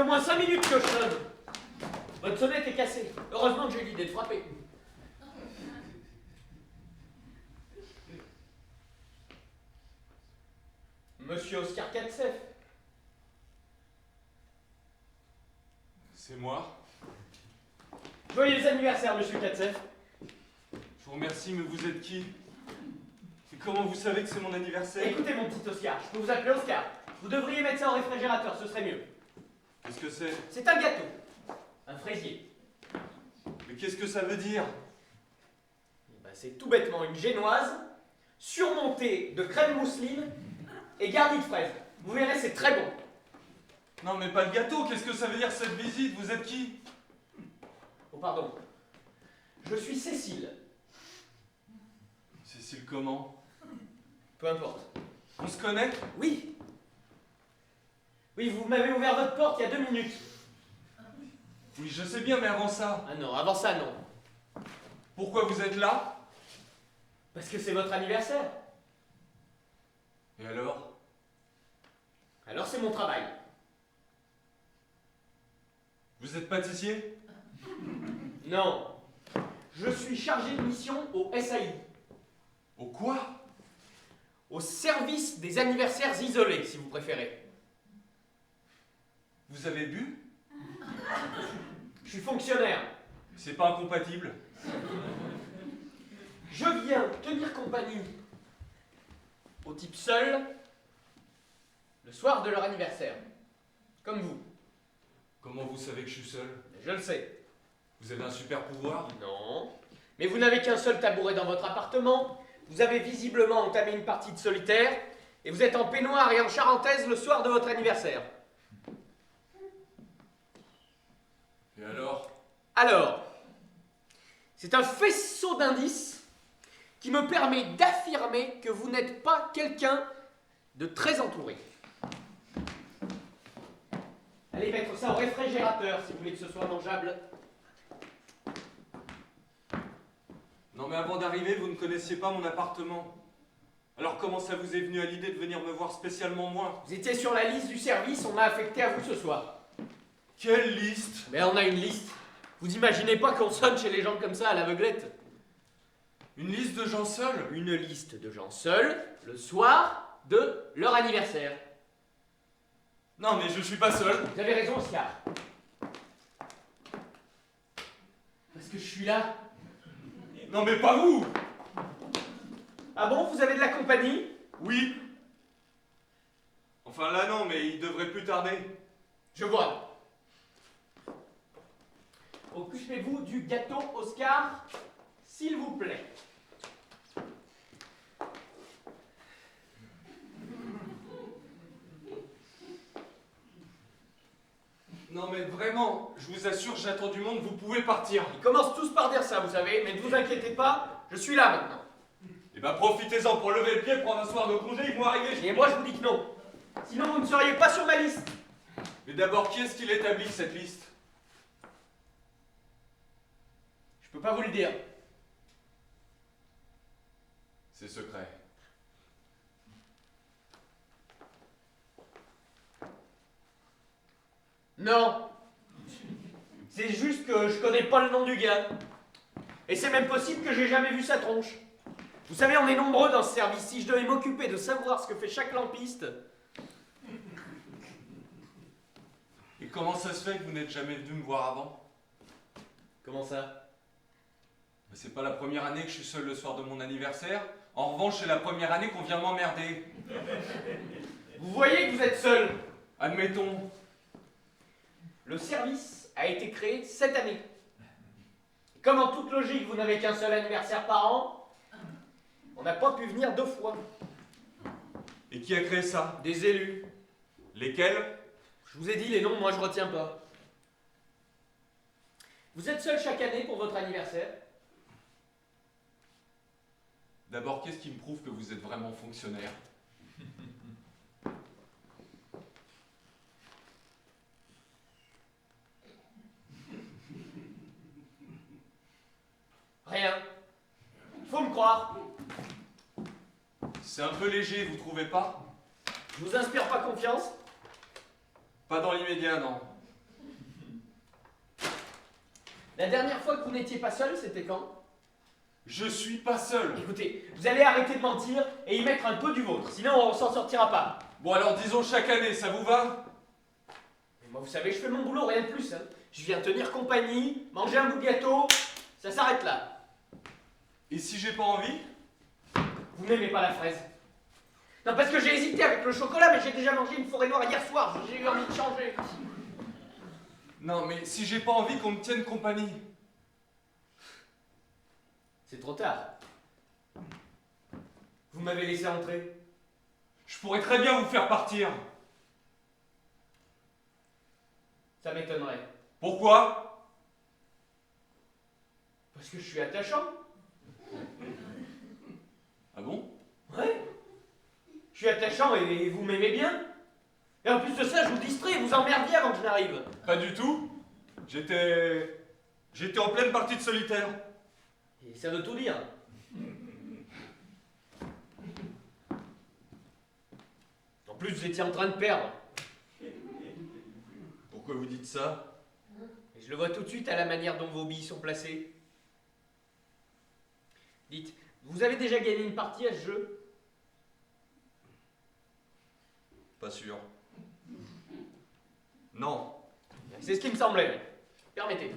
moins 5 minutes que je sonne. Votre sonnette est cassée. Heureusement que j'ai eu l'idée de frapper. Monsieur Oscar Katsef. C'est moi. Joyeux anniversaire, monsieur Katsef. Je vous remercie, mais vous êtes qui? Et comment vous savez que c'est mon anniversaire? Écoutez, mon petit Oscar, je peux vous appeler Oscar. Vous devriez mettre ça au réfrigérateur, ce serait mieux. Qu'est-ce que c'est? C'est un gâteau. Un fraisier. Mais qu'est-ce que ça veut dire? Eh ben, c'est tout bêtement une génoise, surmontée de crème mousseline et garnie de fraises. Vous verrez, c'est très bon. Non, mais pas le gâteau. Qu'est-ce que ça veut dire cette visite? Vous êtes qui? Oh, pardon. Je suis Cécile. Cécile comment? Peu importe. On se connaît? Oui. Oui, vous m'avez ouvert votre porte il y a 2 minutes. Oui, je sais bien, mais avant ça, Ah non, avant ça, non. pourquoi vous êtes là? Parce que c'est votre anniversaire. Et alors? Alors c'est mon travail. Vous êtes pâtissier? Non. Je suis chargé de mission au SAI. Au quoi? Au service des anniversaires isolés, si vous préférez. Vous avez bu? Je suis fonctionnaire. C'est pas incompatible. Je viens tenir compagnie aux types seuls le soir de leur anniversaire. Comme vous. Comment vous savez que je suis seul? Je le sais. Vous avez un super pouvoir? Non. Mais vous n'avez qu'un seul tabouret dans votre appartement. Vous avez visiblement entamé une partie de solitaire. Et vous êtes en peignoir et en charentaise le soir de votre anniversaire. Et alors? Alors, c'est un faisceau d'indices qui me permet d'affirmer que vous n'êtes pas quelqu'un de très entouré. Allez mettre ça au réfrigérateur si vous voulez que ce soit mangeable. Non, mais avant d'arriver, vous ne connaissiez pas mon appartement. Alors comment ça vous est venu à l'idée de venir me voir spécialement moi? Vous étiez sur la liste du service, on m'a affecté à vous ce soir. Quelle liste? Mais on a une liste. Vous imaginez pas qu'on sonne chez les gens comme ça à l'aveuglette? Une liste de gens seuls? Une liste de gens seuls le soir de leur anniversaire. Non, mais je suis pas seul. Vous avez raison, Oscar. Parce que je suis là. Non, mais pas vous! Ah bon, vous avez de la compagnie? Oui. Enfin là non, mais il devrait plus tarder. Je vois. Occupez-vous du gâteau, Oscar, s'il vous plaît. Non mais vraiment, je vous assure, j'attends du monde, vous pouvez partir. Ils commencent tous par dire ça, vous savez, mais ne vous inquiétez pas, je suis là maintenant. Et bah profitez-en pour lever le pied, prendre un soir de congé, ils vont arriver. Et moi, je vous dis que non. Sinon, vous ne seriez pas sur ma liste. Mais d'abord, qui est-ce qui l'établit cette liste? Je peux pas vous le dire. C'est secret. Non. C'est juste que je connais pas le nom du gars. Et c'est même possible que j'ai jamais vu sa tronche. Vous savez, on est nombreux dans ce service. Si je devais m'occuper de savoir ce que fait chaque lampiste... Et comment ça se fait que vous n'êtes jamais venu me voir avant? Comment ça? Mais c'est pas la première année que je suis seul le soir de mon anniversaire. En revanche, c'est la première année qu'on vient m'emmerder. Vous voyez que vous êtes seul. Admettons. Le service a été créé cette année. Comme en toute logique, vous n'avez qu'un seul anniversaire par an, on n'a pas pu venir 2 fois. Et qui a créé ça? Des élus. Lesquels? Je vous ai dit les noms, moi je retiens pas. Vous êtes seul chaque année pour votre anniversaire? D'abord, qu'est-ce qui me prouve que vous êtes vraiment fonctionnaire? Rien. Faut me croire. C'est un peu léger, vous trouvez pas? Je vous inspire pas confiance? Pas dans l'immédiat, non. La dernière fois que vous n'étiez pas seul, c'était quand? Je suis pas seul. Écoutez, vous allez arrêter de mentir et y mettre un peu du vôtre, sinon on s'en sortira pas. Bon alors disons chaque année, ça vous va? Mais moi, vous savez, je fais mon boulot, rien de plus. Hein. Je viens tenir compagnie, manger un bout de gâteau, ça s'arrête là. Et si j'ai pas envie? Vous n'aimez pas la fraise? Non, parce que j'ai hésité avec le chocolat, mais j'ai déjà mangé une forêt noire hier soir, j'ai eu envie de changer. Non mais si j'ai pas envie qu'on me tienne compagnie. C'est trop tard. Vous m'avez laissé entrer. Je pourrais très bien vous faire partir. Ça m'étonnerait. Pourquoi? Parce que je suis attachant. Ah bon? Ouais. Je suis attachant et vous m'aimez bien. Et en plus de ça, je vous distrais, vous emmerdiez avant que je n'arrive. Pas du tout. J'étais en pleine partie de solitaire. Et ça veut tout dire. En plus, vous étiez en train de perdre. Pourquoi vous dites ça? Et je le vois tout de suite à la manière dont vos billes sont placées. Dites, vous avez déjà gagné une partie à ce jeu? Pas sûr. Non. C'est ce qui me semblait. Permettez.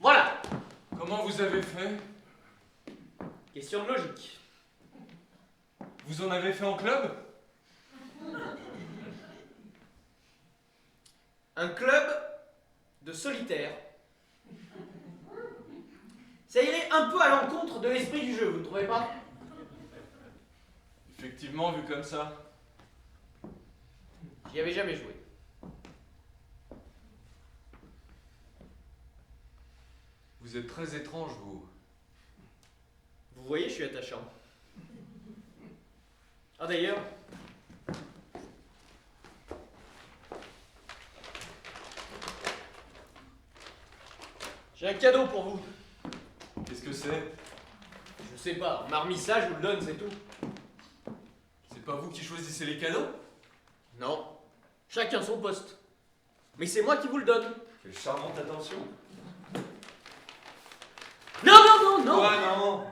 Voilà. Comment vous avez fait? Question de logique. Vous en avez fait en club? Un club de solitaires. Ça irait un peu à l'encontre de l'esprit du jeu, vous ne trouvez pas? Effectivement, vu comme ça. J'y avais jamais joué. Vous êtes très étrange, vous. Vous voyez, je suis attachant. Ah d'ailleurs, j'ai un cadeau pour vous. Qu'est-ce que c'est? Je sais pas, marmissa, je vous le donne, c'est tout. C'est pas vous qui choisissez les cadeaux? Non, chacun son poste. Mais c'est moi qui vous le donne. Quelle charmante attention. Non, non, non, non. Quoi, non?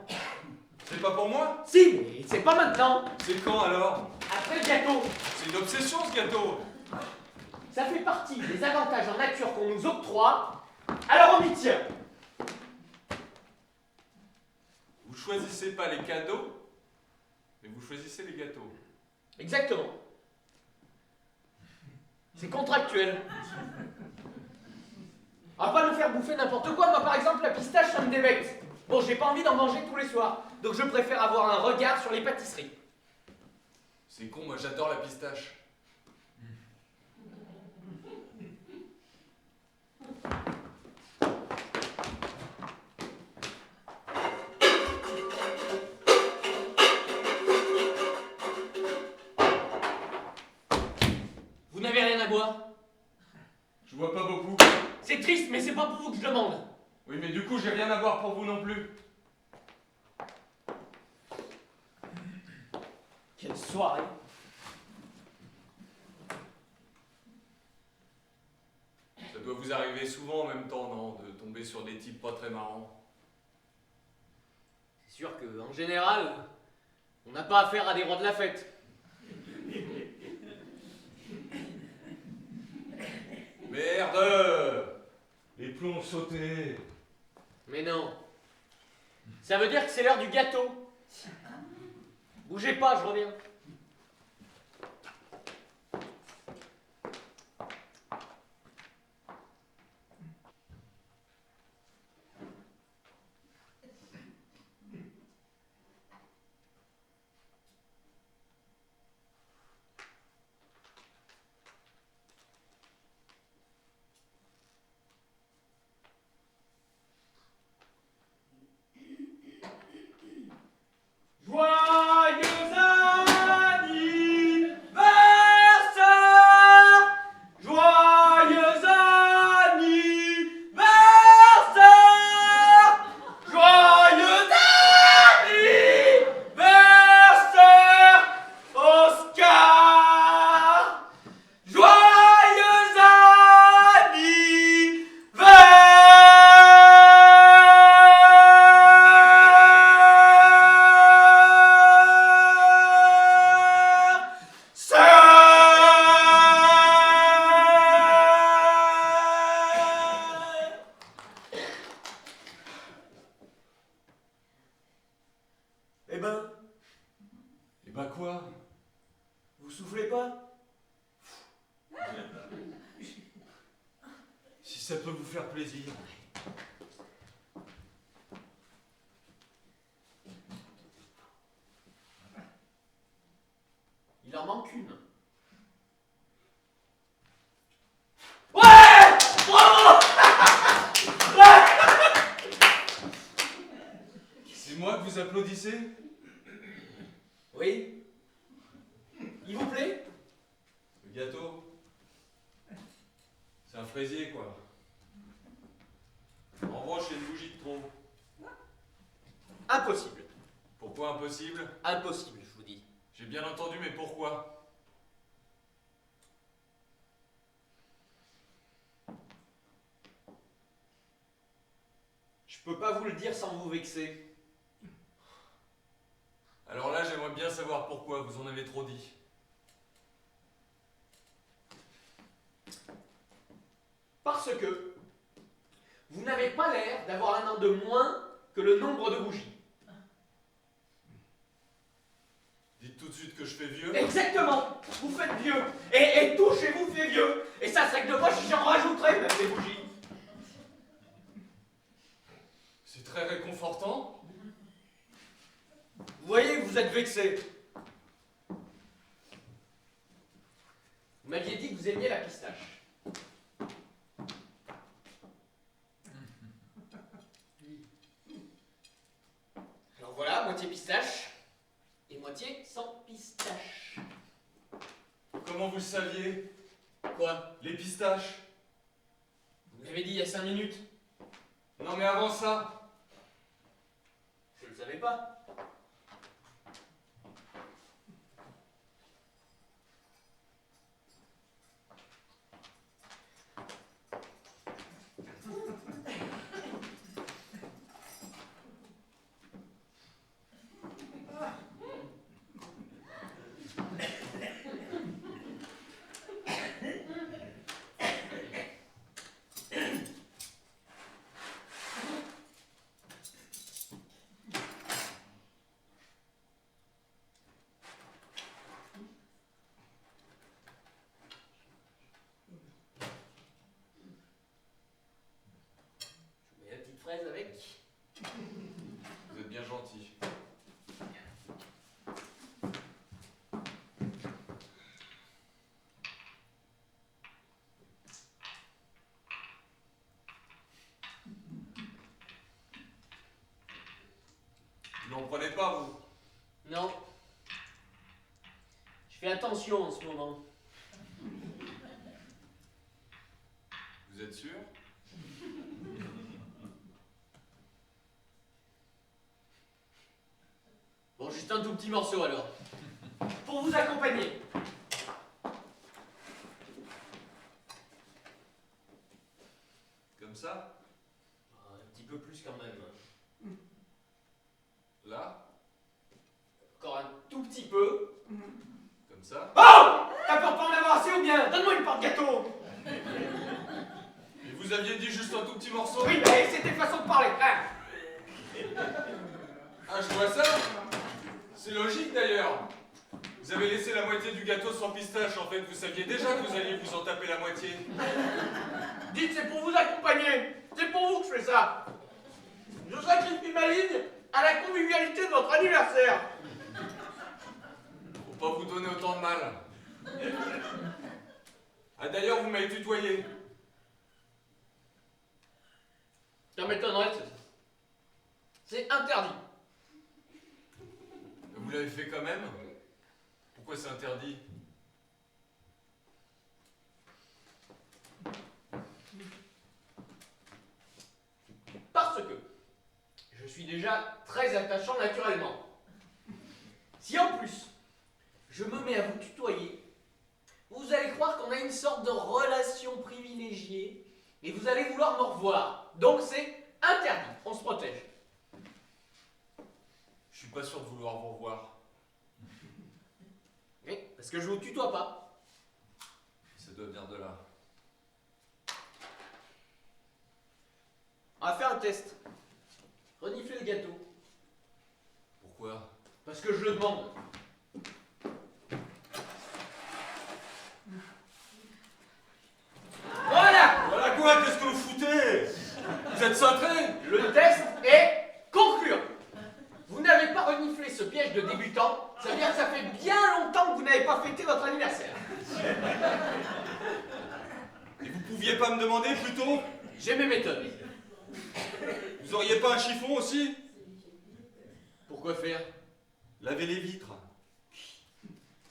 C'est pas pour moi? Si, mais c'est pas maintenant. C'est quand alors? Après le gâteau. C'est une obsession ce gâteau. Ça fait partie des avantages en nature qu'on nous octroie, alors on y tient. Vous choisissez pas les cadeaux, mais vous choisissez les gâteaux. Exactement. C'est contractuel. On va pas nous faire bouffer n'importe quoi. Moi, par exemple, la pistache, ça me débecte. Bon, j'ai pas envie d'en manger tous les soirs. Donc je préfère avoir un regard sur les pâtisseries. C'est con, moi j'adore la pistache. Vous n'avez rien à boire? Je vois pas beaucoup. C'est triste, mais c'est pas pour vous que je demande. Oui, mais du coup, j'ai rien à voir pour vous non plus. Quelle soirée. Ça doit vous arriver souvent en même temps, non? De tomber sur des types pas très marrants. C'est sûr qu'en général, on n'a pas affaire à des rois de la fête. Merde! Les plombs ont sauté. Mais non. Ça veut dire que c'est l'heure du gâteau. Bougez pas, je reviens. Joyeux Et bah quoi? Vous soufflez pas? Si ça peut vous faire plaisir. Il en manque une. Ouais! Bravo! C'est moi que vous applaudissez? Oui. Il vous plaît? Le gâteau? C'est un fraisier, quoi. En revanche, c'est une bougie de trop. Impossible. Pourquoi impossible? Impossible, je vous dis. J'ai bien entendu, mais pourquoi? Je peux pas vous le dire sans vous vexer. Alors là, j'aimerais bien savoir pourquoi, vous en avez trop dit. Parce que vous n'avez pas l'air d'avoir un an de moins que le nombre de bougies. Dites tout de suite que je fais vieux. Exactement. Vous faites vieux. Et tout chez vous fait vieux. Et ça serait que de moi, j'en rajouterais même des bougies. C'est très réconfortant. Vous voyez que vous êtes vexé. Vous m'aviez dit que vous aimiez la pistache. Alors voilà, moitié pistache et moitié sans pistache. Comment vous le saviez? Quoi? Les pistaches? Vous l'avez dit il y a 5 minutes. Non mais avant ça. Je ne le savais pas. Je mets la petite fraise avec. Vous êtes bien gentil. Vous n'en prenez pas, vous? Non. Je fais attention en ce moment. Vous êtes sûr? Bon, juste un tout petit morceau alors. Pour vous accompagner. Comme ça? Un petit peu plus quand même. Là? Encore un tout petit peu. Comme ça? Oh! T'as peur de pas en avoir assez ou bien? Donne-moi une part de gâteau. Et vous aviez dit juste un tout petit morceau? Oui, mais c'était façon de parler. Hein? Ah, je vois ça. C'est logique d'ailleurs. Vous avez laissé la moitié du gâteau sans pistache, en fait. Vous saviez déjà que vous alliez vous en taper la moitié. Dites, c'est pour vous accompagner. C'est pour vous que je fais ça. Je sacrifie ma ligne à la convivialité de votre anniversaire. Faut pas vous donner autant de mal. Ah, d'ailleurs, vous m'avez tutoyé. Ça m'étonnerait, c'est interdit. Vous l'avez fait quand même? Pourquoi c'est interdit? Parce que je suis déjà très attachant naturellement. Si en plus, je me mets à vous tutoyer, vous allez croire qu'on a une sorte de relation privilégiée et vous allez vouloir me revoir. Donc c'est interdit, on se protège. Je suis pas sûr de vouloir vous revoir. Oui, parce que je vous tutoie pas. Ça doit venir de là. On va faire un test. Reniflez le gâteau. Pourquoi? Parce que je le demande. Vous êtes cintré. Le test est concluant. Vous n'avez pas reniflé ce piège de débutant, ça veut dire que ça fait bien longtemps que vous n'avez pas fêté votre anniversaire. Et vous pouviez pas me demander plutôt? J'ai mes méthodes. Vous auriez pas un chiffon aussi? Pourquoi faire? Laver les vitres.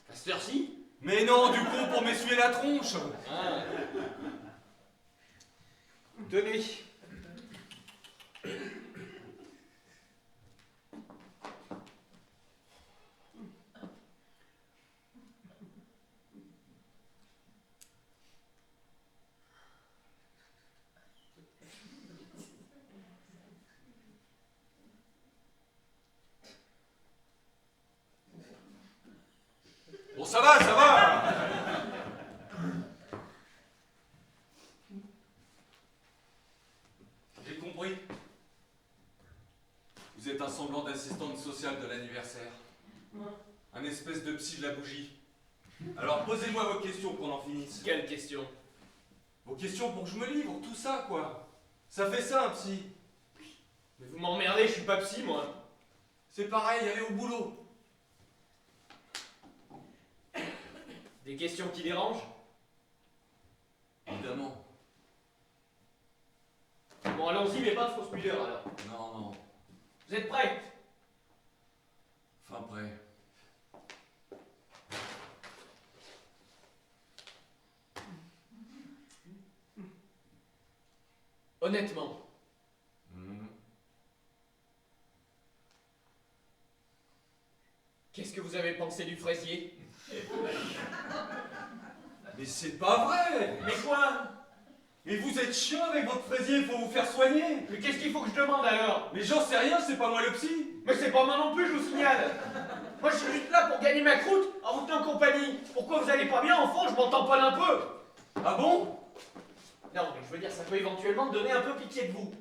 À cette heure-ci? Mais non, du coup, pour m'essuyer la tronche. Ah. Tenez. Bon, ça va, ça va. J'ai compris. Vous êtes un semblant d'assistante sociale de l'anniversaire. Un espèce de psy de la bougie. Alors posez-moi vos questions qu'on en finisse. Quelle question? Vos questions pour que je me livre, tout ça, quoi. Ça fait ça, un psy. Mais vous m'emmerdez, je suis pas psy, moi. C'est pareil, allez au boulot. Des questions qui dérangent? Évidemment. Bon, allons-y, mais pas de fausse pudeur, alors. Non, non. Vous êtes prêts? Fin prêt. Honnêtement, qu'est-ce que vous avez pensé du fraisier? Mais c'est pas vrai. Mais quoi? Mais vous êtes chiant avec votre fraisier, faut vous faire soigner. Mais qu'est-ce qu'il faut que je demande, alors? Mais j'en sais rien, c'est pas moi le psy. Mais c'est pas moi non plus, je vous signale. Moi, je suis juste là pour gagner ma croûte en vous tenant compagnie. Pourquoi vous allez pas bien, enfant? Je m'en tamponne un peu. Ah bon? Non, mais je veux dire, ça peut éventuellement me donner un peu pitié de vous.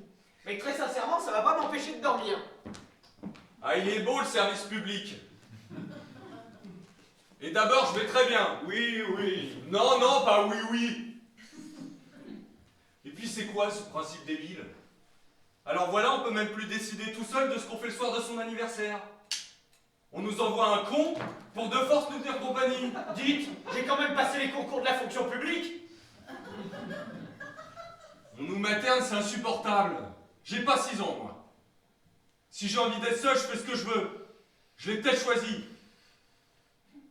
Mais très sincèrement, ça va pas m'empêcher de dormir. Ah, il est beau le service public. Et d'abord, je vais très bien. Oui, oui. Non, non, pas oui, oui. Et puis c'est quoi ce principe débile? Alors voilà, on peut même plus décider tout seul de ce qu'on fait le soir de son anniversaire. On nous envoie un con pour de force nous tenir compagnie. Dites, j'ai quand même passé les concours de la fonction publique. On nous materne, c'est insupportable. J'ai pas 6 ans, moi. Si j'ai envie d'être seul, je fais ce que je veux. Je l'ai peut-être choisi.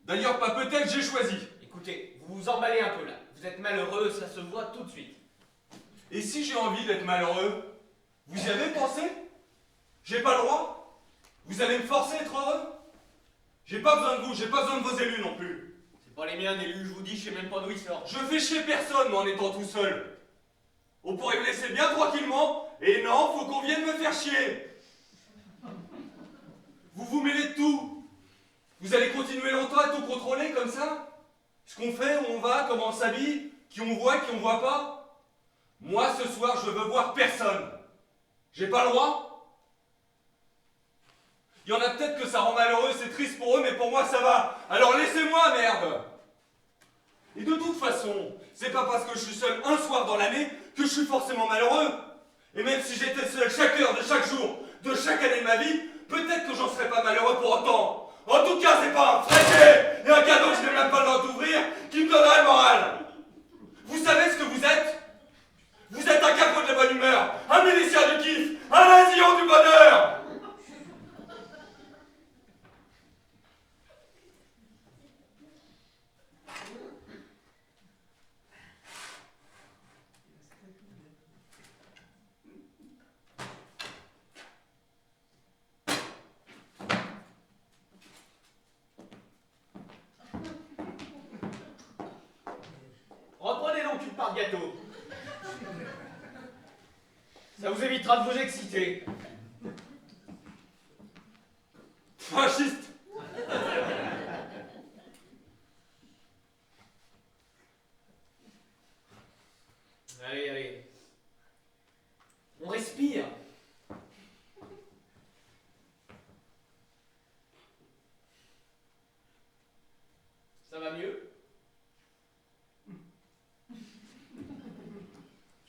D'ailleurs, pas peut-être, j'ai choisi. Écoutez, vous vous emballez un peu là. Vous êtes malheureux, ça se voit tout de suite. Et si j'ai envie d'être malheureux, vous y avez pensé? J'ai pas le droit? Vous allez me forcer à être heureux? J'ai pas besoin de vous, j'ai pas besoin de vos élus non plus. C'est pas les miens d'élus, je vous dis, je sais même pas d'où ils sortent. Je fais chier personne, moi, en étant tout seul. On pourrait me laisser bien tranquillement, et non, faut qu'on vienne me faire chier. Vous vous mêlez de tout. Vous allez continuer longtemps à tout contrôler comme ça? Ce qu'on fait, où on va, comment on s'habille, qui on voit pas? Moi, ce soir, je veux voir personne. J'ai pas le droit? Il y en a peut-être que ça rend malheureux, c'est triste pour eux, mais pour moi, ça va. Alors laissez-moi, merde! Et de toute façon, c'est pas parce que je suis seul un soir dans l'année que je suis forcément malheureux. Et même si j'étais seul chaque heure de chaque jour, de chaque année de ma vie, peut-être que j'en serais pas malheureux pour autant. En tout cas, c'est pas un fraisier et un cadeau que je n'ai même pas le droit d'ouvrir qui me donnerait le moral. Vous savez ce que vous êtes? Vous êtes un capot de la bonne humeur, un milicien du kiff, un asillon du bonheur. Reprenez donc une part de gâteau. Ça vous évitera de vous exciter. Fasciste. Allez, allez. On respire. Ça va mieux? Il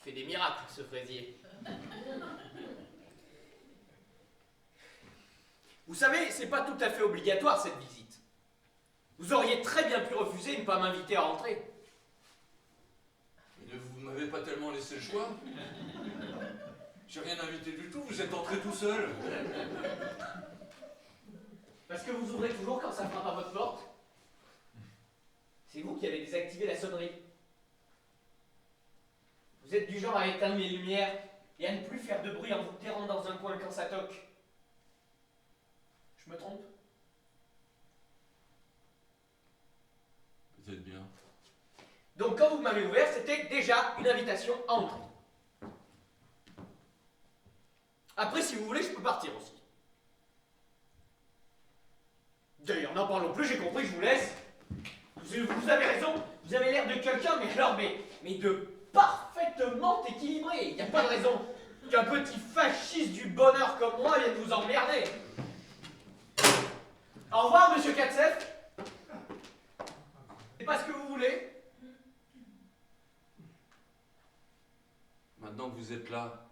fait des miracles, ce fraisier. Vous savez, c'est pas tout à fait obligatoire cette visite. Vous auriez très bien pu refuser et ne pas m'inviter à rentrer. Mais vous m'avez pas tellement laissé le choix. J'ai rien invité du tout, vous êtes entré tout seul. Parce que vous ouvrez toujours quand ça frappe à votre porte. C'est vous qui avez désactivé la sonnerie. Vous êtes du genre à éteindre les lumières et à ne plus faire de bruit en vous terrant dans un coin quand ça toque. Je me trompe? Peut-être bien. Donc quand vous m'avez ouvert, c'était déjà une invitation à entrer. Après, si vous voulez, je peux partir aussi. D'ailleurs, n'en parlons plus, j'ai compris, je vous laisse. Vous avez raison, vous avez l'air de quelqu'un, mais alors, mais de parfaitement équilibré. Il n'y a pas de raison qu'un petit fasciste du bonheur comme moi vienne vous emmerder. Au revoir, monsieur Katsef. C'est pas ce que vous voulez? Maintenant que vous êtes là,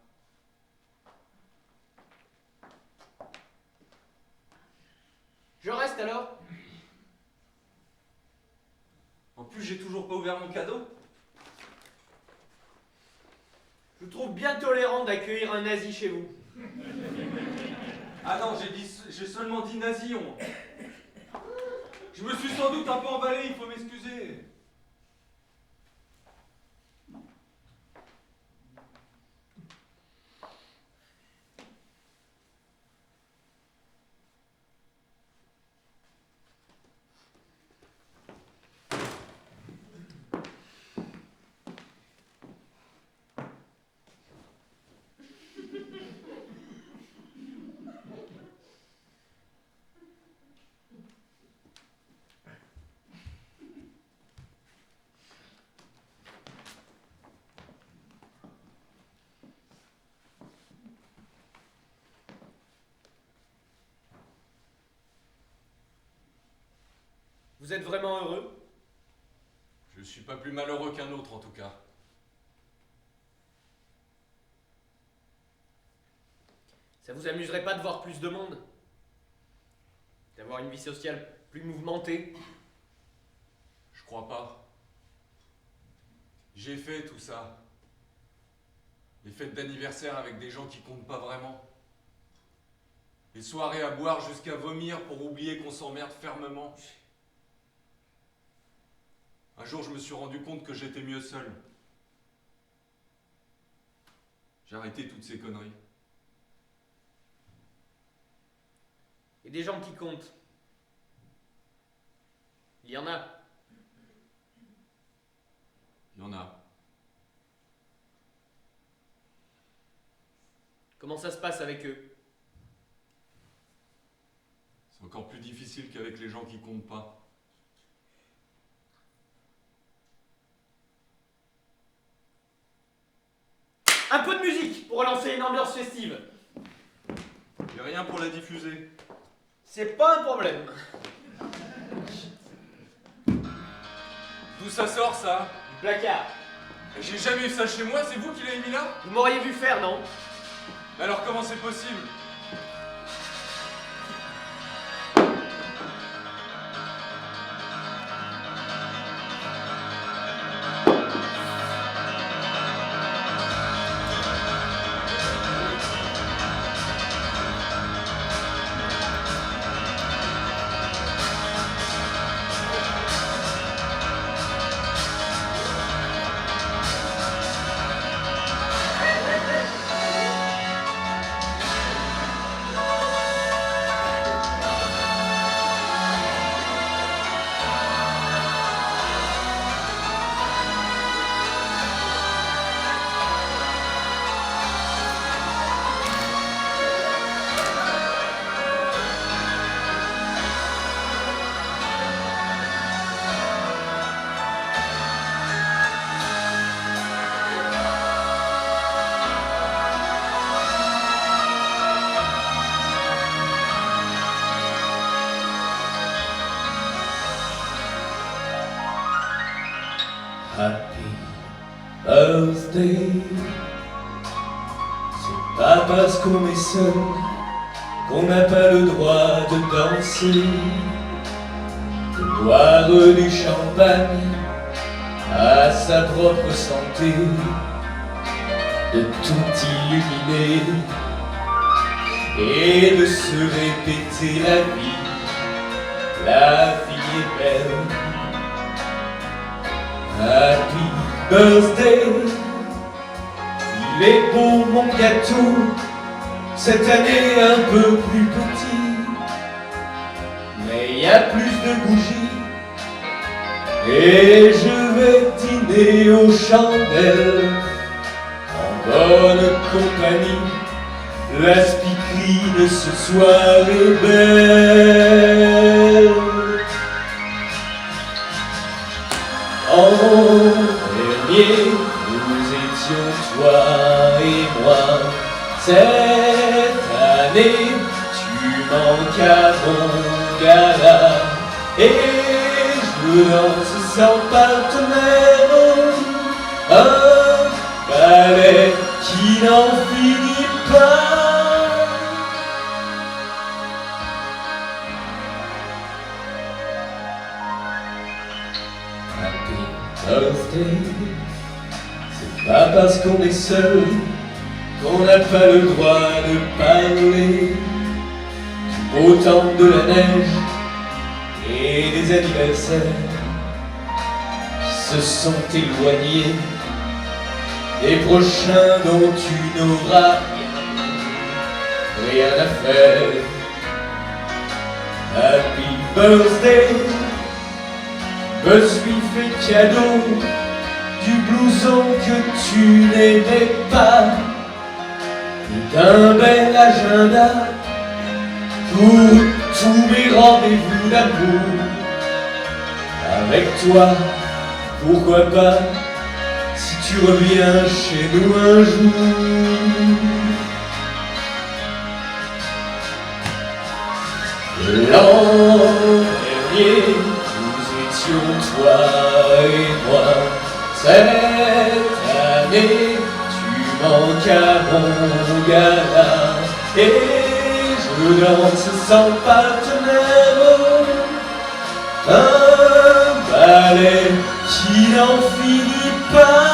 je reste alors. en plus j'ai toujours pas ouvert mon cadeau. Je vous trouve bien tolérant d'accueillir un nazi chez vous. Ah non, j'ai seulement dit nasillon. Je me suis sans doute un peu emballé, il faut m'excuser. Vous êtes vraiment heureux? Je suis pas plus malheureux qu'un autre en tout cas. Ça vous amuserait pas de voir plus de monde? D'avoir une vie sociale plus mouvementée? Je crois pas. J'ai fait tout ça. Les fêtes d'anniversaire avec des gens qui comptent pas vraiment. Les soirées à boire jusqu'à vomir pour oublier qu'on s'emmerde fermement. Un jour, je me suis rendu compte que j'étais mieux seul. J'ai arrêté toutes ces conneries. Et des gens qui comptent? Il y en a. Il y en a. Comment ça se passe avec eux? C'est encore plus difficile qu'avec les gens qui comptent pas. Un peu de musique pour relancer une ambiance festive. Et rien pour la diffuser. C'est pas un problème. D'où ça sort ça? Du placard. J'ai jamais eu ça chez moi, c'est vous qui l'avez mis là? Vous m'auriez vu faire, non? Mais alors comment c'est possible? Happy birthday. C'est pas parce qu'on est seul qu'on n'a pas le droit de danser, de boire du champagne à sa propre santé, de tout illuminer et de se répéter la vie est belle. Happy birthday, il est beau mon gâteau, cette année un peu plus petit, mais il y a plus de bougies, et je vais dîner aux chandelles, en bonne compagnie. La speakerine ce soir est belle. En dernier, nous étions toi et moi. Cette année, tu manques à mon gala, et je danse sans partenaire un ballet qui n'en finit pas. Happy birthday, c'est pas parce qu'on est seul qu'on n'a pas le droit de parler du beau temps de la neige et des anniversaires qui se sont éloignés, des prochains dont tu n'auras rien à faire. Happy birthday, me suis fait cadeau du blouson que tu n'aimais pas, et d'un bel agenda pour tous mes rendez-vous d'amour. Avec toi, pourquoi pas, si tu reviens chez nous un jour. L'an dernier, nous étions toi et moi. Cette année, tu manques à mon gala, et je danse sans partenaire un ballet qui n'en finit pas.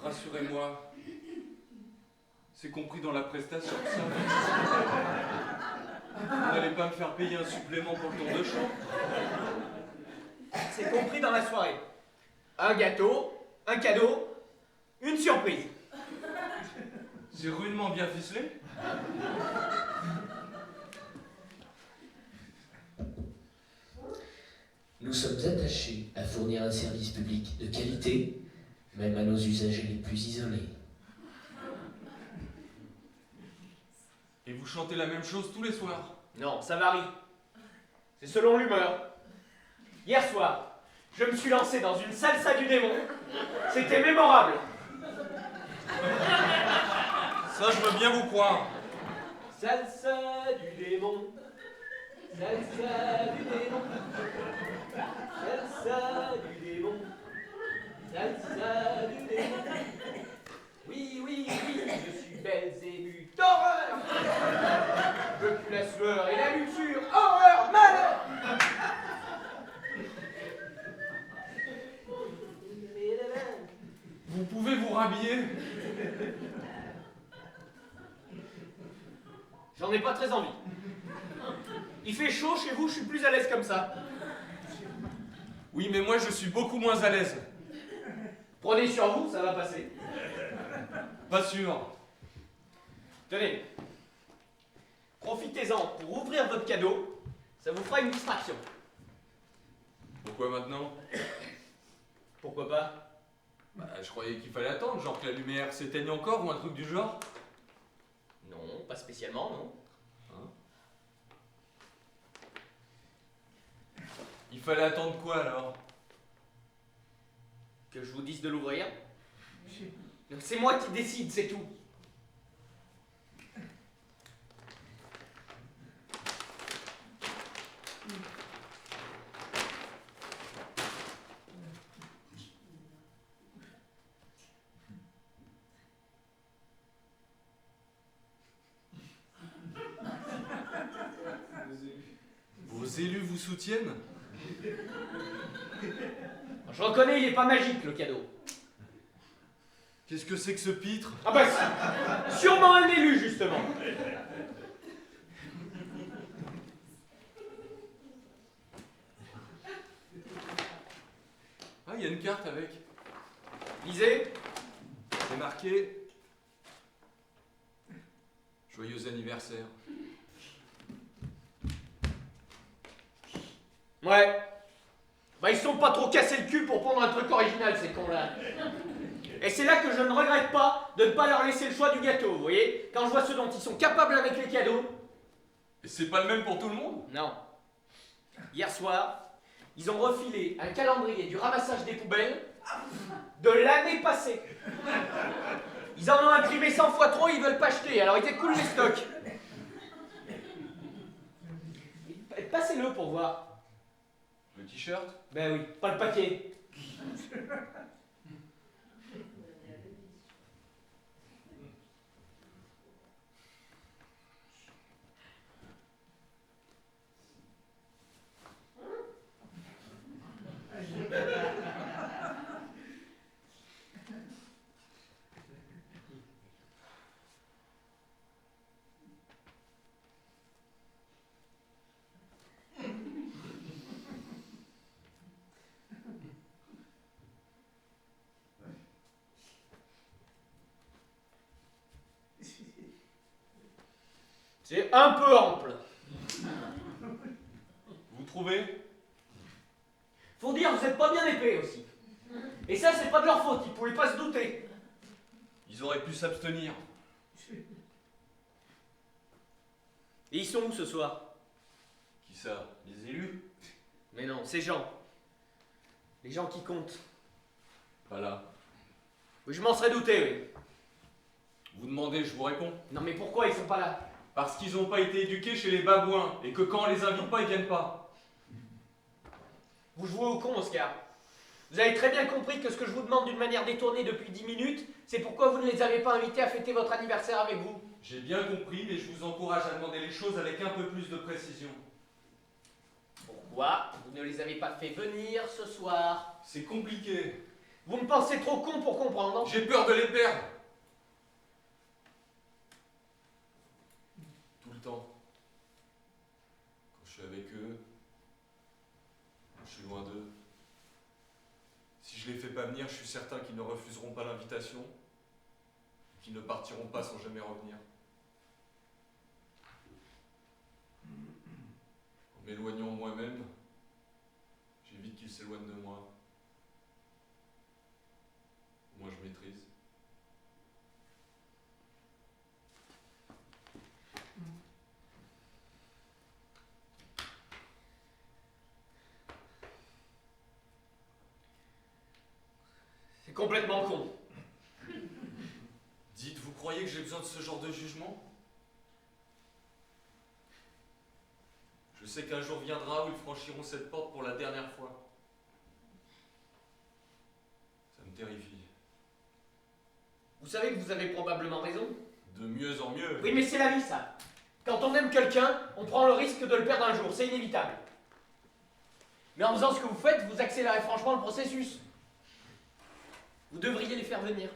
Rassurez-moi, c'est compris dans la prestation, ça. Vous n'allez pas me faire payer un supplément pour le tour de chant? C'est compris dans la soirée. Un gâteau, un cadeau, une surprise. C'est rudement bien ficelé. Nous sommes attachés à fournir un service public de qualité, même à nos usagers les plus isolés. Et vous chantez la même chose tous les soirs? Non, ça varie. C'est selon l'humeur. Hier soir, je me suis lancé dans une salsa du démon. C'était mémorable. Ça, je veux bien vous croire. Salsa du démon. Salsa du démon. Salsa du démon. Salsa du démon. Oui, oui, oui, je suis Belzébuth d'horreur. Je veux plus la sueur et la luxure. Horreur, malheur. Vous pouvez vous rhabiller? J'en ai pas très envie. Il fait chaud chez vous, je suis plus à l'aise comme ça. Oui, mais moi je suis beaucoup moins à l'aise. Prenez sur vous, ça va passer. Pas sûr. Tenez. Profitez-en pour ouvrir votre cadeau. Ça vous fera une distraction. Pourquoi maintenant? Pourquoi pas? Bah, je croyais qu'il fallait attendre, genre que la lumière s'éteigne encore ou un truc du genre. Non, pas spécialement, non. Hein? Il fallait attendre quoi alors? Que je vous dise de l'ouvrir? C'est moi qui décide, c'est tout. Vos élus vous soutiennent? Je reconnais, il est pas magique, le cadeau. Qu'est-ce que c'est que ce pitre? Ah bah si. Sûrement un élu, justement. Ah, il y a une carte avec. Lisez. C'est marqué Joyeux anniversaire. Ouais. Bah ils sont pas trop cassés le cul pour prendre un truc original, ces cons-là. Et c'est là que je ne regrette pas de ne pas leur laisser le choix du gâteau, vous voyez? Quand je vois ce dont ils sont capables avec les cadeaux. Et c'est pas le même pour tout le monde? Non. Hier soir, ils ont refilé un calendrier du ramassage des poubelles de l'année passée. Ils en ont imprimé 100 fois trop, ils veulent pas acheter, alors ils écoulent les stocks. Passez-le pour voir. Le t-shirt? Ben oui, pas le paquet. C'est un peu ample. Vous trouvez? Faut dire, vous êtes pas bien épais aussi. Et ça, c'est pas de leur faute, ils pouvaient pas se douter. Ils auraient pu s'abstenir. Et ils sont où ce soir? Qui ça? Les élus? Mais non, ces gens. Les gens qui comptent. Pas là. Oui, je m'en serais douté, oui. Vous demandez, je vous réponds. Non mais pourquoi ils sont pas là? Parce qu'ils n'ont pas été éduqués chez les babouins et que quand on les invite pas, ils viennent pas. Vous jouez au con, Oscar. Vous avez très bien compris que ce que je vous demande d'une manière détournée depuis 10 minutes, c'est pourquoi vous ne les avez pas invités à fêter votre anniversaire avec vous. J'ai bien compris, mais je vous encourage à demander les choses avec un peu plus de précision. Pourquoi vous ne les avez pas fait venir ce soir? C'est compliqué. Vous me pensez trop con pour comprendre. J'ai peur de les perdre. Tout le temps. Quand je suis avec eux, quand je suis loin d'eux. Si je les fais pas venir, je suis certain qu'ils ne refuseront pas l'invitation, qu'ils ne partiront pas sans jamais revenir. En m'éloignant de moi-même, j'évite qu'ils s'éloignent de moi. Au moins je maîtrise. C'est complètement con. Dites, vous croyez que j'ai besoin de ce genre de jugement? Je sais qu'un jour viendra où ils franchiront cette porte pour la dernière fois. Ça me terrifie. Vous savez que vous avez probablement raison. De mieux en mieux. Oui, mais c'est la vie, ça. Quand on aime quelqu'un, on prend le risque de le perdre un jour, c'est inévitable. Mais en faisant ce que vous faites, vous accélérez franchement le processus. Vous devriez les faire venir.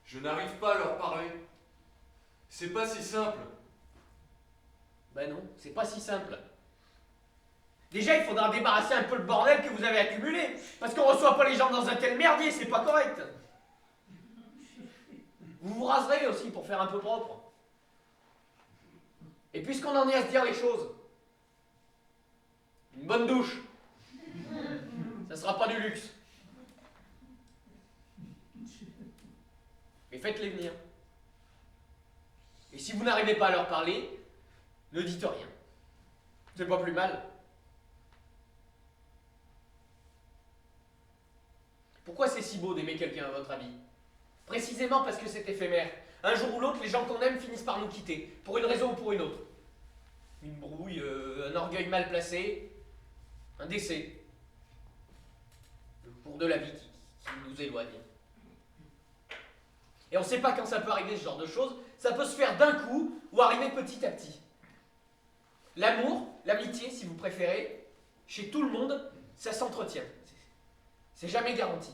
Je n'arrive pas à leur parler. C'est pas si simple. Ben non, c'est pas si simple. Déjà, il faudra débarrasser un peu le bordel que vous avez accumulé. Parce qu'on reçoit pas les gens dans un tel merdier, c'est pas correct. Vous vous raserez aussi pour faire un peu propre. Et puisqu'on en est à se dire les choses, une bonne douche, ça sera pas du luxe. Mais faites-les venir. Et si vous n'arrivez pas à leur parler, ne dites rien. C'est pas plus mal. Pourquoi c'est si beau d'aimer quelqu'un, à votre avis? Précisément parce que c'est éphémère. Un jour ou l'autre, les gens qu'on aime finissent par nous quitter, pour une raison ou pour une autre. Une brouille, un orgueil mal placé, un décès. Le cours de la vie qui nous éloigne. Et on ne sait pas quand ça peut arriver, ce genre de choses. Ça peut se faire d'un coup ou arriver petit à petit. L'amour, l'amitié, si vous préférez, chez tout le monde, ça s'entretient. C'est jamais garanti.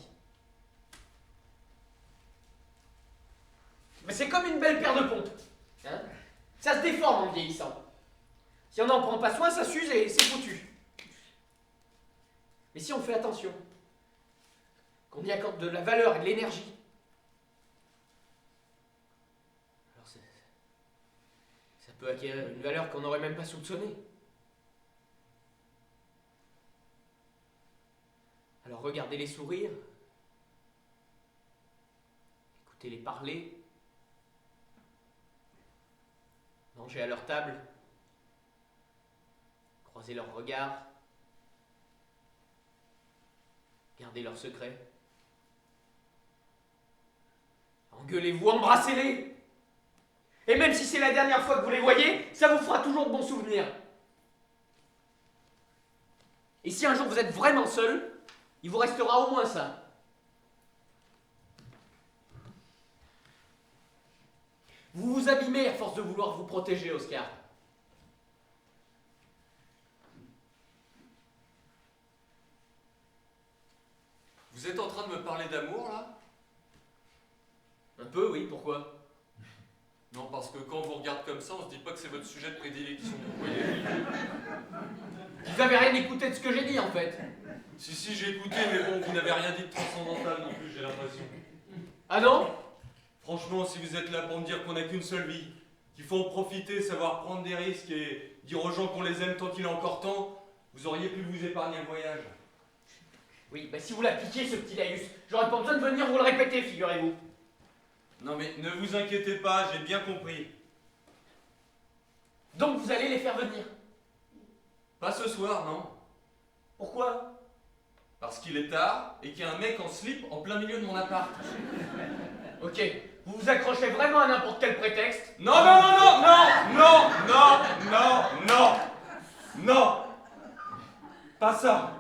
Mais c'est comme une belle paire de pompes. Hein, ça se déforme en vieillissant. Si on n'en prend pas soin, ça s'use et c'est foutu. Mais si on fait attention, qu'on y accorde de la valeur et de l'énergie, alors ça peut acquérir une valeur qu'on n'aurait même pas soupçonnée. Alors regardez-les sourire, écoutez-les parler, mangez à leur table, croisez leurs regards, gardez leurs secrets. Engueulez-vous, embrassez-les. Et même si c'est la dernière fois que vous les voyez, ça vous fera toujours de bons souvenirs. Et si un jour vous êtes vraiment seul, il vous restera au moins ça. Vous vous abîmez à force de vouloir vous protéger, Oscar. Vous êtes en train de me parler d'amour, là? Un peu, oui, pourquoi? Non, parce que quand on vous regarde comme ça, on se dit pas que c'est votre sujet de prédilection, vous voyez? Vous avez rien écouté de ce que j'ai dit, en fait. Si, j'ai écouté, mais bon, vous n'avez rien dit de transcendantal non plus, j'ai l'impression. Ah non? Franchement, si vous êtes là pour me dire qu'on n'a qu'une seule vie, qu'il faut en profiter, savoir prendre des risques et dire aux gens qu'on les aime tant qu'il est encore temps, vous auriez pu vous épargner le voyage. Oui, bah si vous l'appliquiez, ce petit laïus, j'aurais pas besoin de venir vous le répéter, figurez-vous. Non mais ne vous inquiétez pas, j'ai bien compris. Donc vous allez les faire venir. Pas ce soir, non. Pourquoi? Parce qu'il est tard et qu'il y a un mec en slip en plein milieu de mon appart. Ok, vous vous accrochez vraiment à n'importe quel prétexte? Non, non, non, non, non, non, non, non, non, non, pas ça.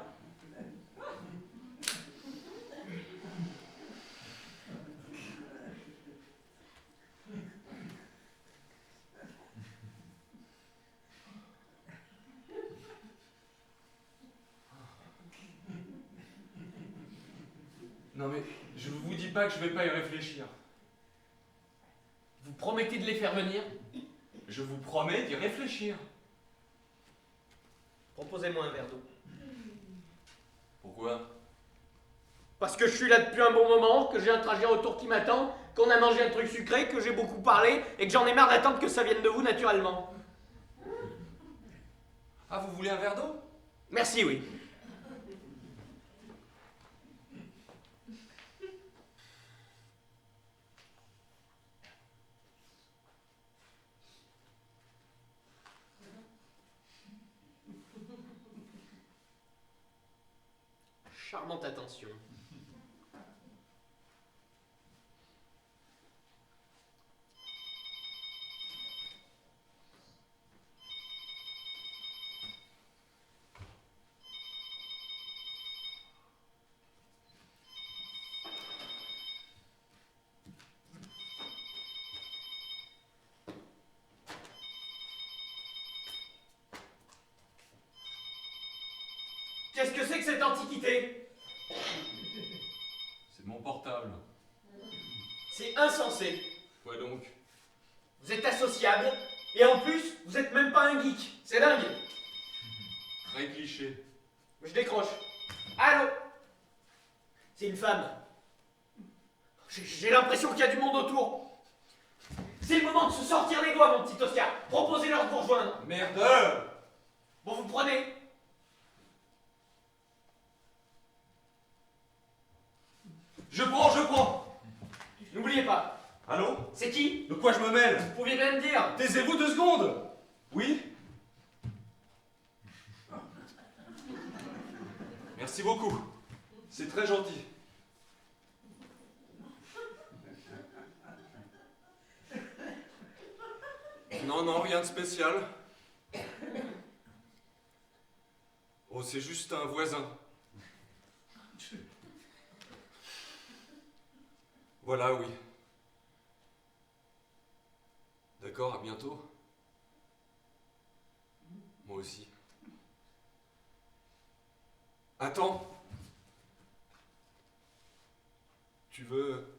Non mais, je vous dis pas que je vais pas y réfléchir. Vous promettez de les faire venir? Je vous promets d'y réfléchir. Proposez-moi un verre d'eau. Pourquoi? Parce que je suis là depuis un bon moment, que j'ai un trajet retour qui m'attend, qu'on a mangé un truc sucré, que j'ai beaucoup parlé, et que j'en ai marre d'attendre que ça vienne de vous naturellement. Ah, vous voulez un verre d'eau? Merci, oui. Charmante attention. Qu'est-ce que c'est que cette antiquité? C'est mon portable. C'est insensé. Quoi donc? Vous êtes associable Et en plus, vous êtes même pas un geek. C'est dingue. Très cliché. Je décroche. Allô? C'est une femme. J'ai l'impression qu'il y a du monde autour. C'est le moment de se sortir les doigts, mon petit Oscar. Proposez-leur de vous rejoindre. Merde. Bon, vous prenez. Je prends. N'oubliez pas. Allô? C'est qui? De quoi je me mêle? Vous pouviez bien me dire. Taisez-vous 2 secondes. Oui? Merci beaucoup. C'est très gentil. Non, rien de spécial. Oh, c'est juste un voisin. Voilà, oui. D'accord, à bientôt. Moi aussi. Attends. Tu veux...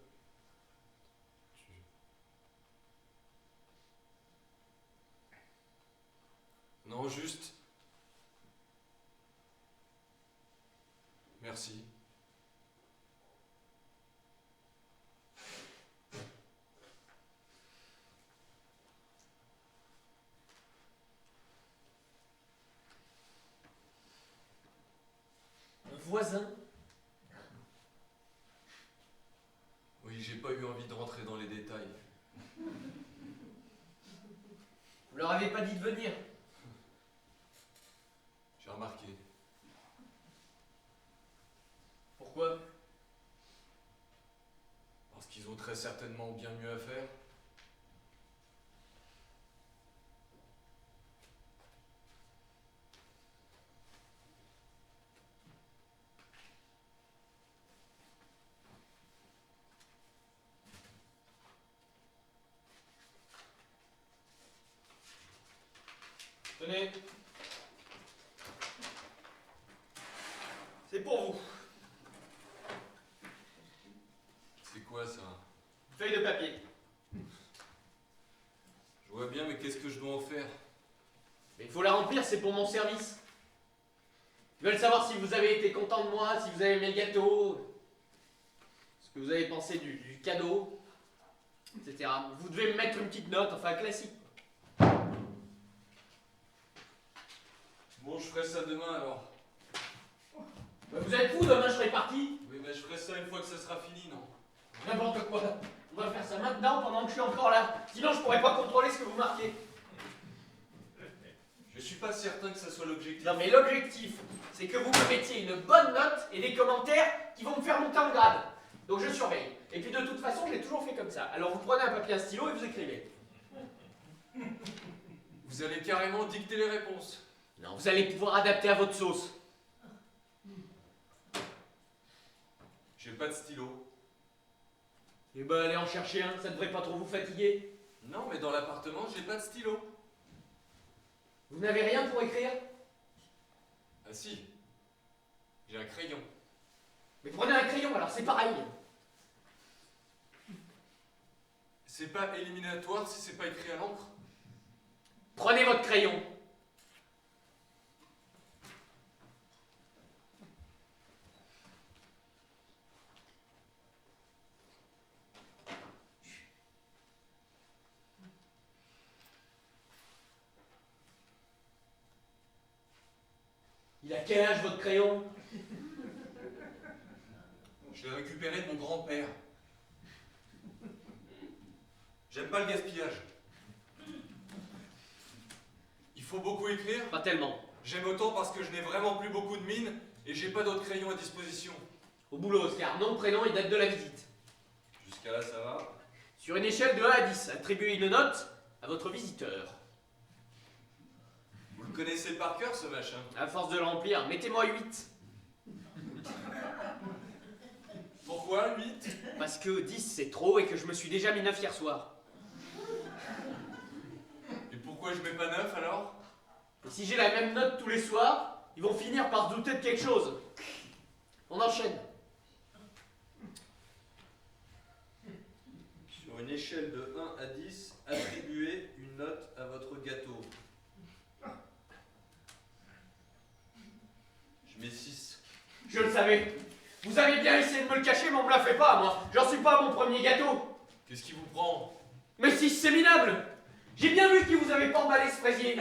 Non, juste... Merci. Un voisin? Oui, j'ai pas eu envie de rentrer dans les détails. Vous leur avez pas dit de venir. J'ai remarqué. Pourquoi? Parce qu'ils ont très certainement bien mieux à faire. Tenez. C'est pour vous. C'est quoi ça? Une feuille de papier. Je vois bien, mais qu'est-ce que je dois en faire? Mais il faut la remplir, c'est pour mon service. Ils veulent savoir si vous avez été content de moi, si vous avez aimé le gâteau, ce que vous avez pensé du cadeau, etc. Vous devez me mettre une petite note, enfin classique. Bon, je ferai ça demain alors. Bah, vous êtes fous, demain je serai parti. Oui, mais je ferai ça une fois que ça sera fini, non? N'importe quoi. On va faire ça maintenant pendant que je suis encore là. Sinon je pourrais pas contrôler ce que vous marquez. Je suis pas certain que ça soit l'objectif. Non mais l'objectif, c'est que vous me mettiez une bonne note et des commentaires qui vont me faire monter en grade. Donc je surveille. Et puis de toute façon, je l'ai toujours fait comme ça. Alors vous prenez un papier, un stylo et vous écrivez. Vous allez carrément dicter les réponses. Non, vous allez pouvoir adapter à votre sauce. J'ai pas de stylo. Et ben allez en chercher un, ça devrait pas trop vous fatiguer. Non, mais dans l'appartement, j'ai pas de stylo. Vous n'avez rien pour écrire? Ah si. J'ai un crayon. Mais prenez un crayon, alors c'est pareil. C'est pas éliminatoire si c'est pas écrit à l'encre? Prenez votre crayon. Il a quel âge votre crayon? Je l'ai récupéré de mon grand-père. J'aime pas le gaspillage. Il faut beaucoup écrire. Pas tellement. J'aime autant parce que je n'ai vraiment plus beaucoup de mine et j'ai pas d'autres crayons à disposition. Au boulot, Oscar. Nom, prénom et date de la visite. Jusqu'à là, ça va. Sur une échelle de 1 à 10, attribuez une note à votre visiteur. Vous le connaissez par cœur, ce machin? À force de le remplir, mettez-moi 8. Pourquoi 8? Parce que 10 c'est trop et que je me suis déjà mis 9 hier soir. Et pourquoi je mets pas 9 alors? Et si j'ai la même note tous les soirs, ils vont finir par se douter de quelque chose. On enchaîne. Sur une échelle de 1 à 10, attribuez une note à votre savez. Vous avez bien essayé de me le cacher, mais on me l'a fait pas, moi. J'en suis pas à mon premier gâteau. Qu'est-ce qui vous prend? Mais si, c'est minable. J'ai bien vu que vous avez pas emballé ce fraisier.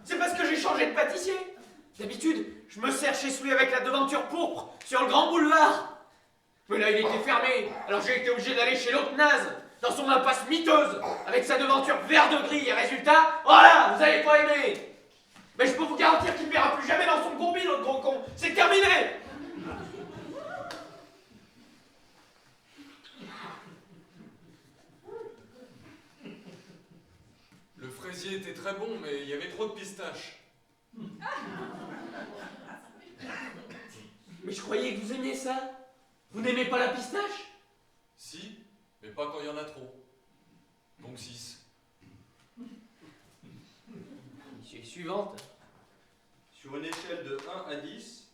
C'est parce que j'ai changé de pâtissier. D'habitude, je me sers chez celui avec la devanture pourpre, sur le grand boulevard. Mais là, il était fermé, alors j'ai été obligé d'aller chez l'autre naze, dans son impasse miteuse, avec sa devanture vert de gris, et résultat, voilà, vous avez pas aimé. Mais je peux vous garantir qu'il ne verra plus jamais dans son combi, l'autre gros con. C'est terminé. Le fraisier était très bon, mais il y avait trop de pistaches. Mais je croyais que vous aimiez ça. Vous n'aimez pas la pistache? Si, mais pas quand il y en a trop. Donc 6. Monsieur, suivante. Sur une échelle de 1 à 10,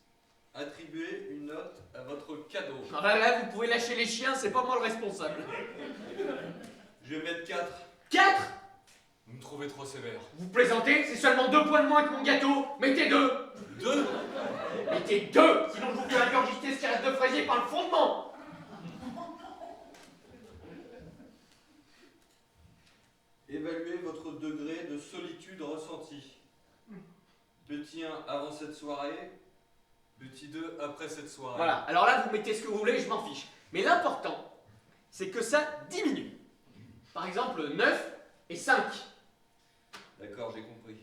attribuez une note à votre cadeau. Ah là, vous pouvez lâcher les chiens, c'est pas moi le responsable. Je vais mettre 4. 4? Vous me trouvez trop sévère. Vous plaisantez? C'est seulement 2 points de moins que mon gâteau. Mettez 2. 2? Mettez 2, sinon je vous fais ingurgiter ce qui reste de fraisier par le fondement. Évaluez votre degré de solitude ressenti. Petit 1 avant cette soirée, petit 2 après cette soirée. Voilà, alors là vous mettez ce que vous voulez, je m'en fiche. Mais l'important, c'est que ça diminue. Par exemple 9 et 5. D'accord, j'ai compris.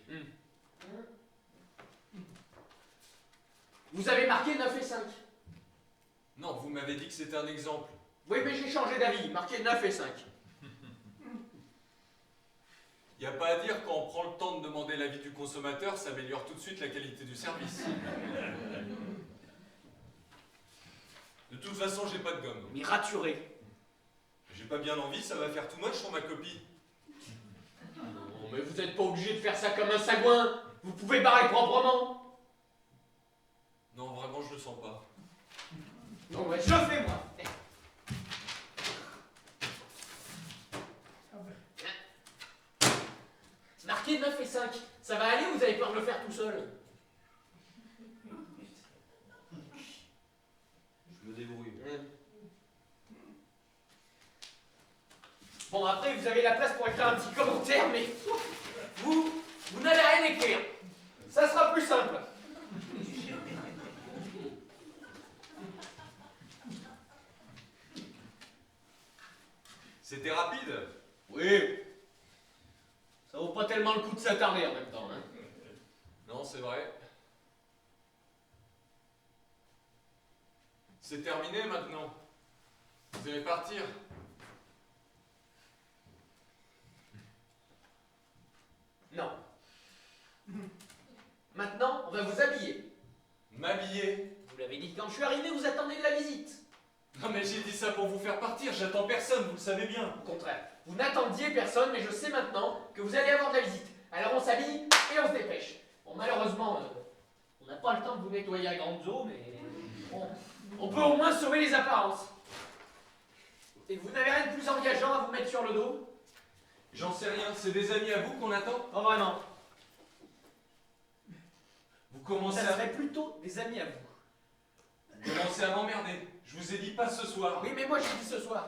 Vous avez marqué 9 et 5. Non, vous m'avez dit que c'était un exemple. Oui, mais j'ai changé d'avis, marqué 9 et 5. Il n'y a pas à dire, quand on prend le temps de demander l'avis du consommateur, ça améliore tout de suite la qualité du service. De toute façon, j'ai pas de gomme. Mais raturé. J'ai pas bien envie, ça va faire tout moche sur ma copie. Non, mais vous n'êtes pas obligé de faire ça comme un sagouin. Vous pouvez barrer proprement. Non, vraiment, je le sens pas. Non, mais je le fais moi. C'est marqué 9 et 5. Ça va aller ou vous avez peur de le faire tout seul? Je me débrouille. Bon, après, vous avez la place pour écrire un petit commentaire, mais vous n'allez rien écrire. Ça sera plus simple. C'était rapide? Oui. Ça vaut pas tellement le coup de s'attarder en même temps, hein. Non, c'est vrai. C'est terminé maintenant. Vous allez partir. Non. Maintenant, on va vous habiller. M'habiller? Vous l'avez dit quand je suis arrivé, vous attendez de la visite. Non mais j'ai dit ça pour vous faire partir, j'attends personne, vous le savez bien. Au contraire, vous n'attendiez personne, mais je sais maintenant que vous allez avoir de la visite. Alors on s'habille et on se dépêche. Bon, malheureusement, on n'a pas le temps de vous nettoyer à grande eau, mais on peut au moins sauver les apparences. Et vous n'avez rien de plus engageant à vous mettre sur le dos? J'en sais rien, c'est des amis à vous qu'on attend? Oh vraiment. Vous commencez Ça à... serait plutôt des amis à vous. Vous commencez à m'emmerder. Je vous ai dit pas ce soir. Oui, mais moi j'ai dit ce soir.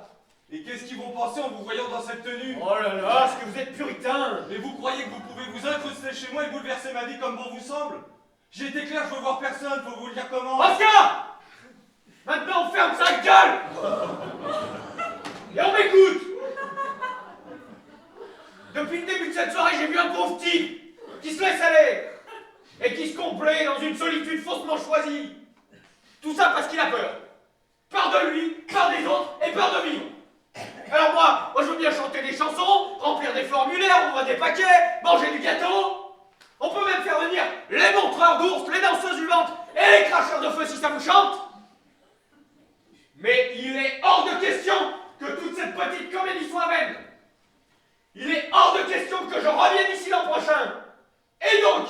Et qu'est-ce qu'ils vont penser en vous voyant dans cette tenue? Oh là là, est-ce que vous êtes puritain? Et vous croyez que vous pouvez vous incruster chez moi et bouleverser ma vie comme bon vous semble? J'ai été clair, je veux voir personne, faut vous le dire comment. Oscar! Maintenant on ferme sa gueule! Et on m'écoute! Depuis le début de cette soirée, j'ai vu un pauvre type qui se laisse aller et qui se complaît dans une solitude faussement choisie. Tout ça parce qu'il a peur. Peur de lui, peur des autres et peur de vivre. Alors moi je veux bien chanter des chansons, remplir des formulaires, ouvrir des paquets, manger du gâteau. On peut même faire venir les montreurs d'ours, les danseuses vivantes et les cracheurs de feu si ça vous chante. Mais il est hors de question que toute cette petite comédie soit vaine. Il est hors de question que je revienne ici l'an prochain. Et donc,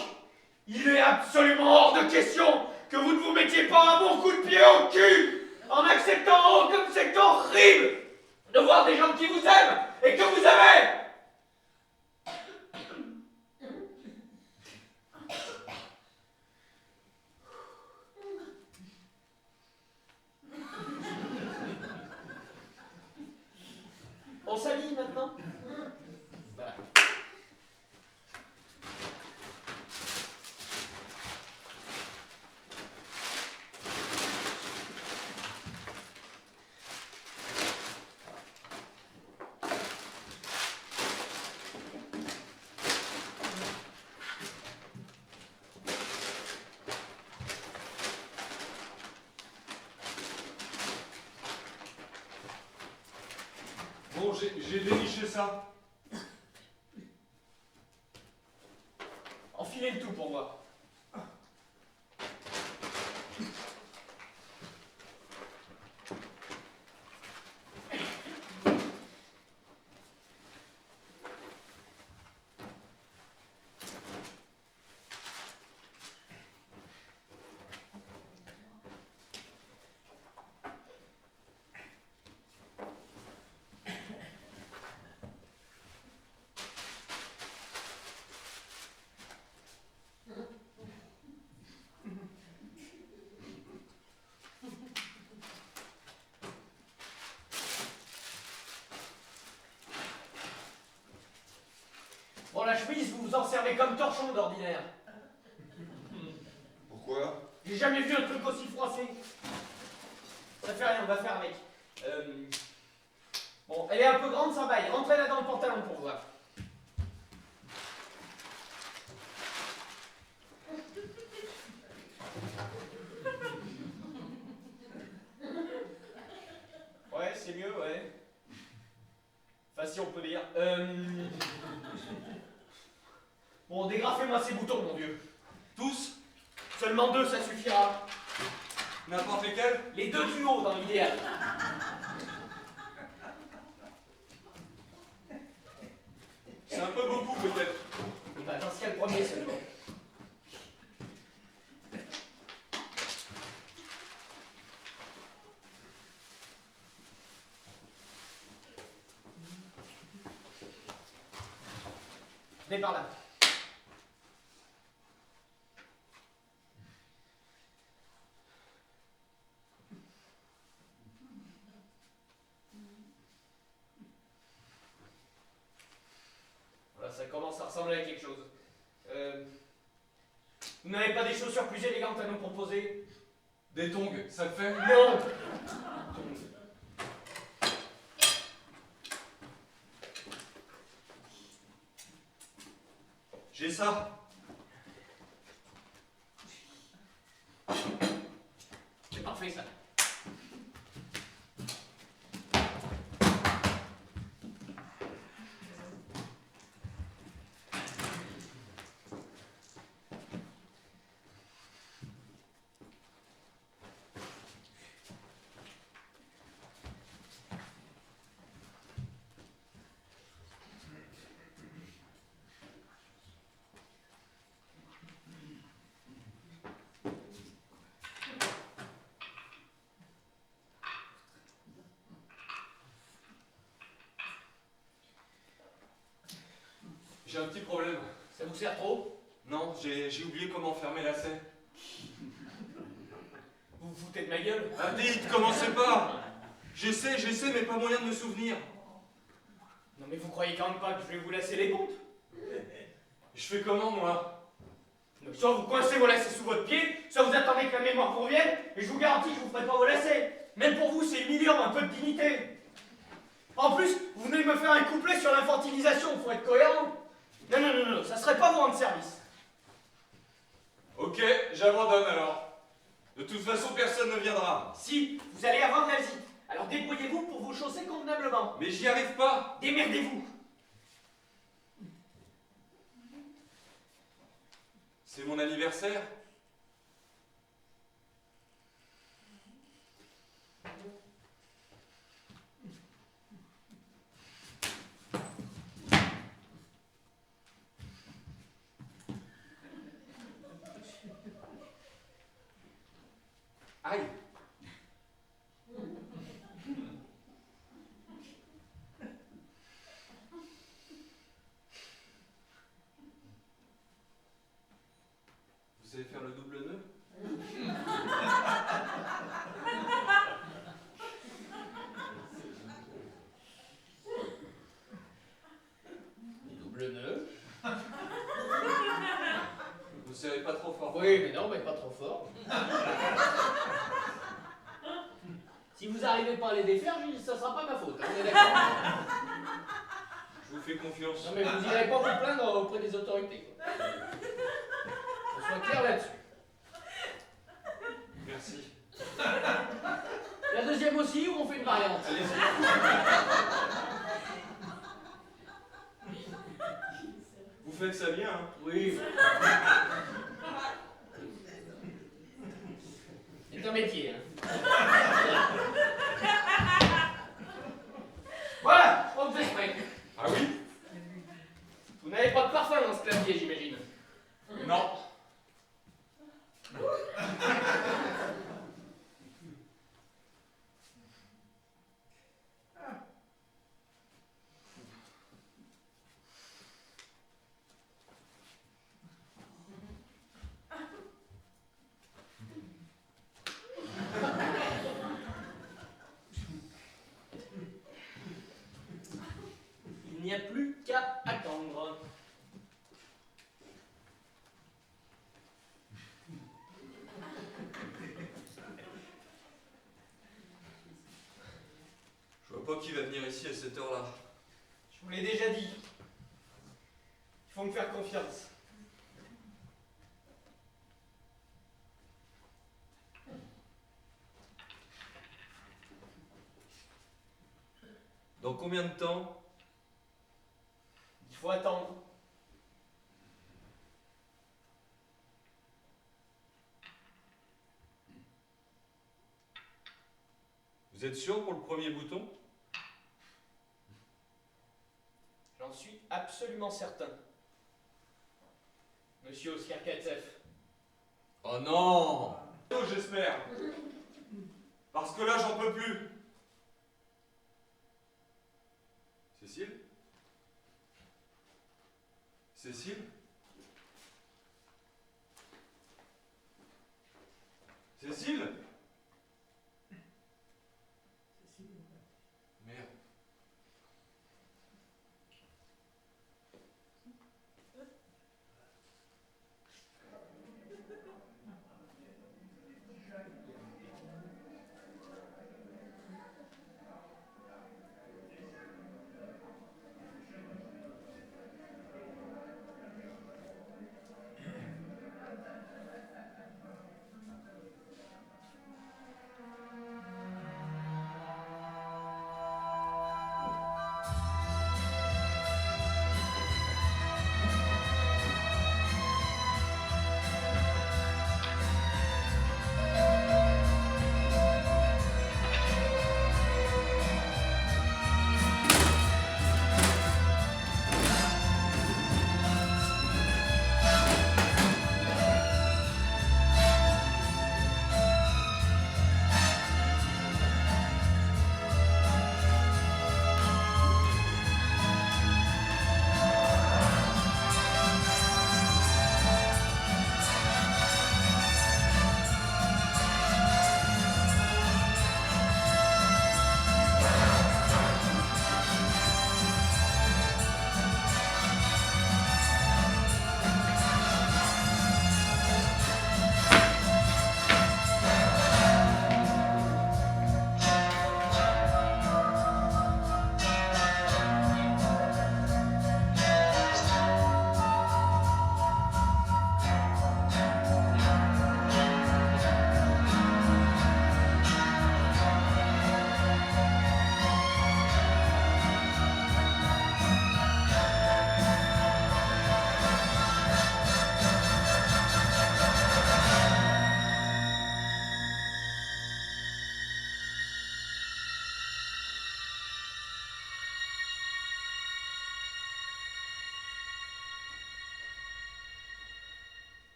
il est absolument hors de question que vous ne vous mettiez pas un bon coup de pied au cul en acceptant, oh comme c'est horrible de voir des gens qui vous aiment et que vous aimez. maintenant? Voilà. Bon, j'ai déniché ça. Enfilez le tout pour moi. Bon, la chemise, vous vous en servez comme torchon d'ordinaire. Pourquoi? J'ai jamais vu un truc aussi froissé. Ça fait rien, on va faire avec. Bon, elle est un peu grande, ça vaille. Rentrez-la dans le pantalon pour voir. Ouais, c'est mieux, ouais. Enfin, si on peut dire. Bon, dégrafez-moi ces boutons, mon vieux. Tous? Seulement 2, ça suffira. N'importe lesquels? Les 2 du haut, dans l'idéal. C'est un peu beaucoup peut-être. Bah, dans ce cas, le premier seulement. Venez par là. Voilà, ça commence à ressembler à quelque chose. Vous n'avez pas des chaussures plus élégantes à nous proposer? Des tongs, ça le fait? Non! J'ai ça. C'est parfait, ça. J'ai un petit problème. Ça vous sert trop? Non, j'ai oublié comment fermer la scène. Vous vous foutez de ma gueule? Ah, dites, commencez pas. J'essaie, mais pas moyen de me souvenir. Non mais vous croyez quand même pas que je vais vous lasser les comptes? Je fais comment, moi? Donc soit vous coincez vos lacets sous votre pied, soit vous attendez que la mémoire vous revienne, et je vous garantis que je vous ferai pas vos lacets. Même pour vous, c'est humiliant, un peu de dignité. En plus, vous venez de me faire un couplet sur l'infantilisation, faut être cohérent. Non, non, non, non, ça serait pas vous rendre service. Ok, j'abandonne alors. De toute façon, personne ne viendra. Si, vous allez avoir de la visite. Alors débrouillez-vous pour vous chausser convenablement. Mais j'y arrive pas. Démerdez-vous. C'est mon anniversaire. Aïe. Vous savez faire le double nœud? serrez pas trop fort. Oui, mais non, mais pas trop fort. Si vous n'arrivez pas à les défaire, ça sera pas ma faute, hein, on est d'accord. Je vous fais confiance. Non mais vous n'irez pas vous plaindre auprès des autorités. On soit clair là-dessus. Merci. La deuxième aussi, ou on fait une variante? Allez-y. Vous faites ça bien, hein? Oui. C'est un métier, hein. Voilà, on vous est prêt. Ah oui? Vous n'avez pas de parfum dans ce clavier, j'imagine. Non. Il n'y a plus qu'à attendre. Je vois pas qui va venir ici à cette heure-là. Je vous l'ai déjà dit. Il faut me faire confiance. Dans combien de temps? Il faut attendre. Vous êtes sûr pour le premier bouton? J'en suis absolument certain. Monsieur Oscar Katsev. Oh non! J'espère. Parce que là, j'en peux plus. Cécile? Cécile? Cécile?